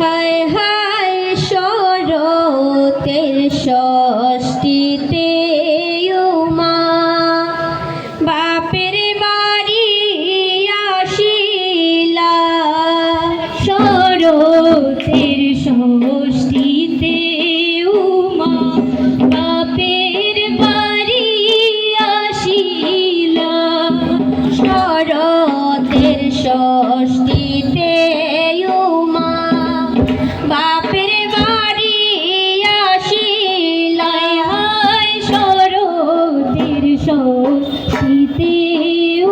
হায় হায় শরতের ষষ্ঠীতে উমা বাপের বাড়ি আসিলা। শরতের ষষ্ঠীতে উমা বাপের বাড়ি আসিলা। শরতের ষষ্ঠীতে উমা বাপের বাড়ি আসিলা। হায় শরতের ষষ্ঠীতে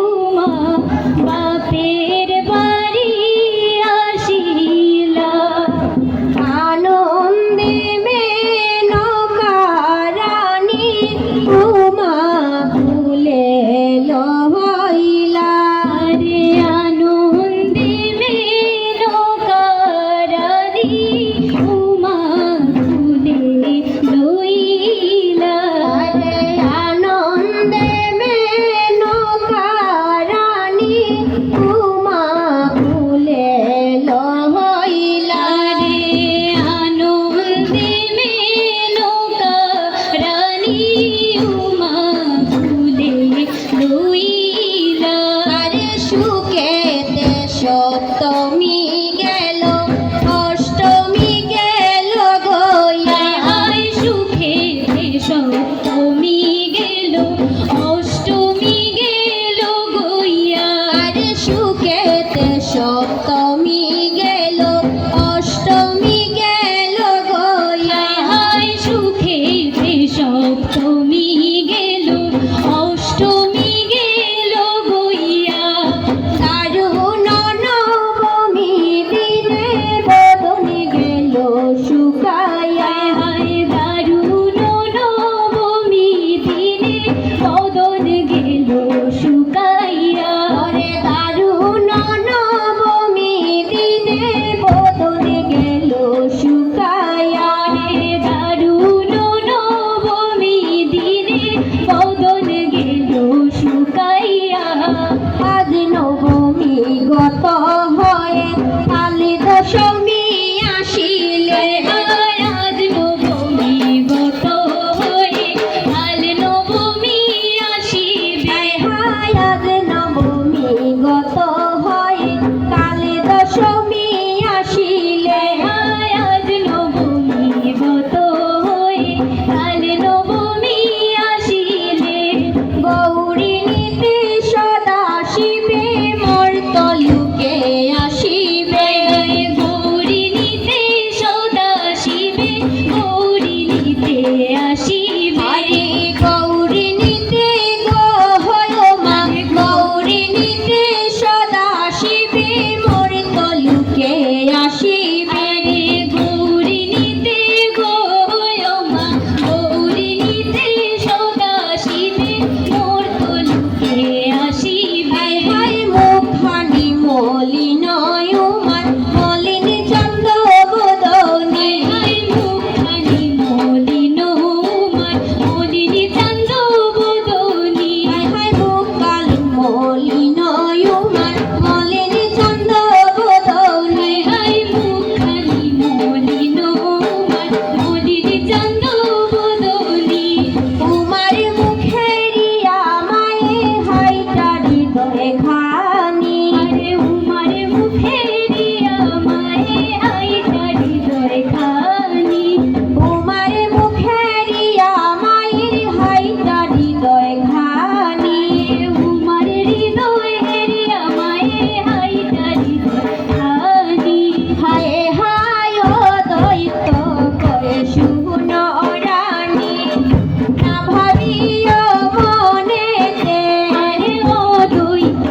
উমা বাপের বাড়ি আসিলা। আনন্দে মেনকারানী উমা ফুলে লহইলা রে। আনন্দে মেনকারানী উমা ফুলে লইলা রে। আনন্দে মেনকারানী উমা ফুলে লহইলা রে। আনন্দে মেনকারানী উমা ফুলে লইলা রে। সুখেতে সপ্তমী গেল অষ্টমী গেল গইয়া। হায় সুখেতে সপ্তমী গেল অষ্টমী গেল গইয়া রে। সুখেতে সপ্তমী গেল অষ্টমী গেল গইয়া। হায় সুখেতে সপ্তমী গেল অষ্টমী গেল গইয়া। দারুণ নবমী দিনে বদন গেল শুকাইয়া। হায় দারুণ নবমী দিনে বদন গেল শুকাইয়া রে। দারুণ নবমী দিনে বদন গেল শুকাইয়া রে। দারুণ নবমী দিনে বদন গেল শুকাইয়া। আজ নবমী গত হয়ে কালী দশমী আসিলে। আজ নবমী গত হয়ে কাল নবমী আসিবে। হায় আজ নবমী গত হয়ে কালী দশমী আসিলে। হায় আজ নবমী গত হয়ে কাল নবমী আসিলে। গৌরী নীতি সদা শিবে মর্তলোকে আসিবে। গৌরী নীতি সদা শিবে গৌরী নীতি আসিবে। গৌরী নীতি গো হয় মা গৌরী নীতি সদা শিবে মর্তলোকে আসিবে। গৌরী নীতি গো হয় মা গৌরী নীতি সদা শিবে মর্তলোকে আসিবে। হায় মুখখানি মলিন উমার মলিন চন্দ্র বদনী। হায় মুখখানি মলিন উমার মলিন চন্দ্র বদনী। হায় মুখখানি মলিন উমার মলিন চন্দ্র বদনী। হায় মুখখানি মলিন উমার মলিন চন্দ্র বদনী। উমার মুখেরিয়া মায়ে হাইটা হৃদয় খানি রে। উমার মুখেরিয়া মায়ে হাইটা হৃদয় খানি। উমার মুখেরিয়া মায়ের হাইটা হৃদয় খানি। উমার হৃদয় হেরিয়া মায়ে হাইটা হৃদয় খানি। হায় হায় ও দৈত্য করে শুন রানী না ভাবিও মনেতে। ও দৈত্য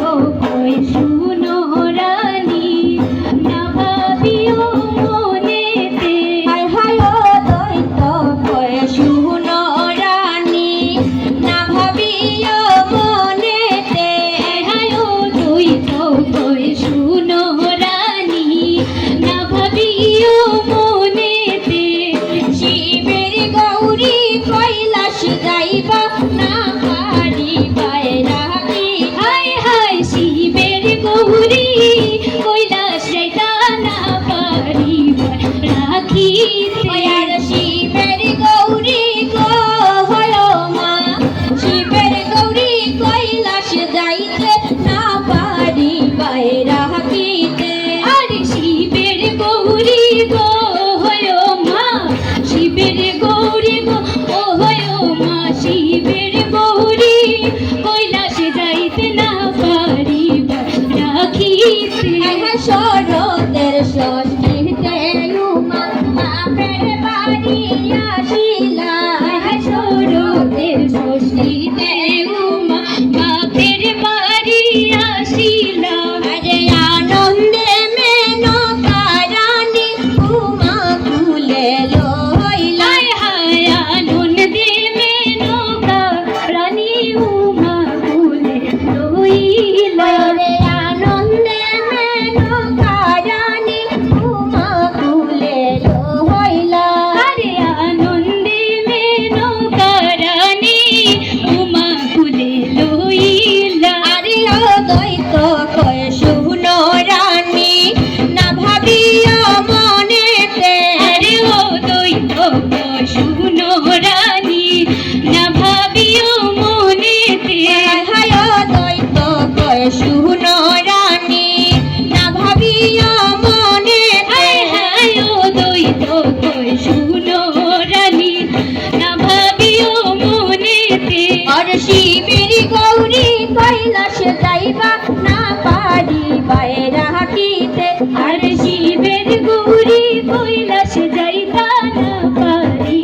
কৈলাস যাইবা না পারি বাইরা হাকিতে আর শিবের গৌরী কৈলাস যাইতা না পারি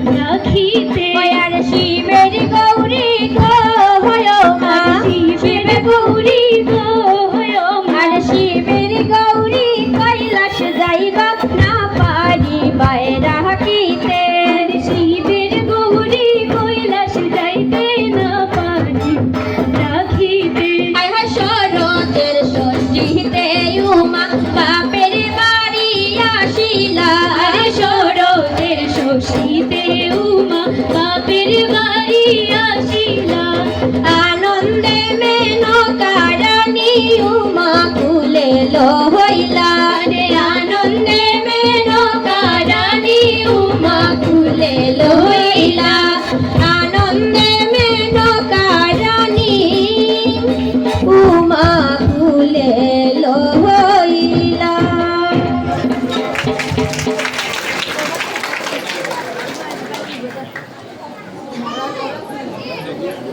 রাখিতে আর শিবের গৌরী গো হয় মা শিবের গৌরী গো হয় মা আর শিবের গৌরী কৈলাস যাইবা না পারি বাইরা হাকিতে আর শিবের গৌরী কৈলাস যাইতে না পারি রাখিতে আয় হায় শরতের ষষ্ঠীতে উমা বাপের বাড়ি আসিলা আর শরতের ষষ্ঠীতে উমা বাপের বাড়ি আসিলা আনন্দে মেনকা রানী উমা কুলে লোহ